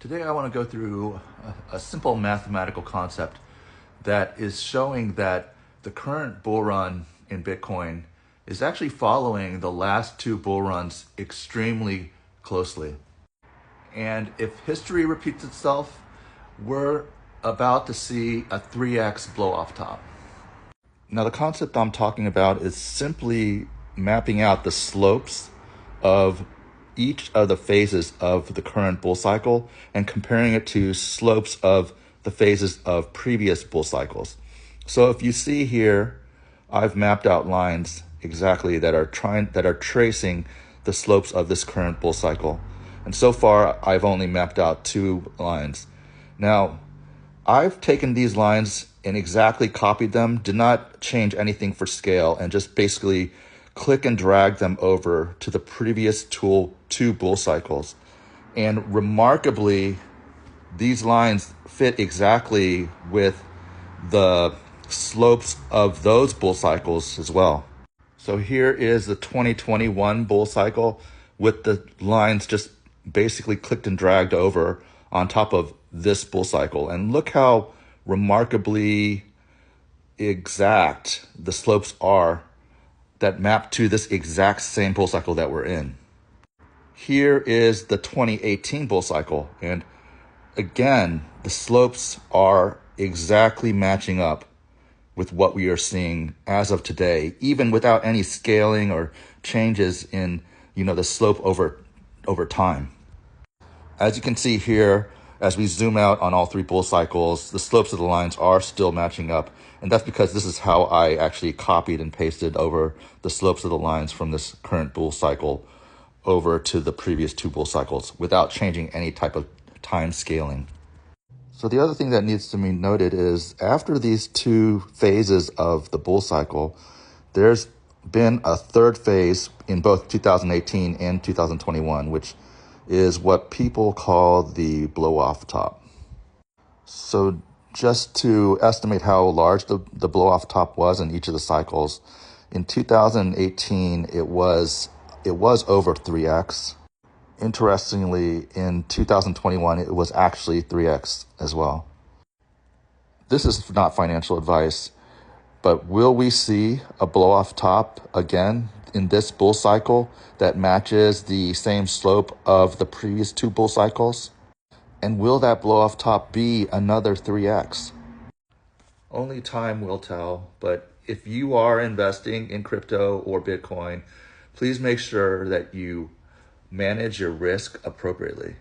Today I want to go through a simple mathematical concept that is showing that the current bull run in Bitcoin is actually following the last two bull runs extremely closely. And if history repeats itself, we're about to see a 3x blow off top. Now the concept I'm talking about is simply mapping out the slopes of each of the phases of the current bull cycle and comparing it to slopes of the phases of previous bull cycles. So if you see here, I've mapped out lines exactly that are tracing the slopes of this current bull cycle. And so far, I've only mapped out two lines. Now, I've taken these lines and exactly copied them, did not change anything for scale, and just basically click and drag them over to the previous two bull cycles. And remarkably, these lines fit exactly with the slopes of those bull cycles as well. So here is the 2021 bull cycle with the lines just basically clicked and dragged over on top of this bull cycle. And look how remarkably exact the slopes are that map to this exact same bull cycle that we're in. Here is the 2018 bull cycle. And again, the slopes are exactly matching up with what we are seeing as of today, even without any scaling or changes in, the slope over time. As you can see here, as we zoom out on all three bull cycles, the slopes of the lines are still matching up. And that's because this is how I actually copied and pasted over the slopes of the lines from this current bull cycle over to the previous two bull cycles without changing any type of time scaling. So the other thing that needs to be noted is after these two phases of the bull cycle, there's been a third phase in both 2018 and 2021, which is what people call the blow-off top. So just to estimate how large the blow-off top was in each of the cycles, in 2018, it was over 3x. Interestingly, in 2021, it was actually 3x as well. This is not financial advice, but will we see a blow-off top again in this bull cycle that matches the same slope of the previous two bull cycles? And will that blow-off top be another 3x? Only time will tell, but if you are investing in crypto or Bitcoin, please make sure that you manage your risk appropriately.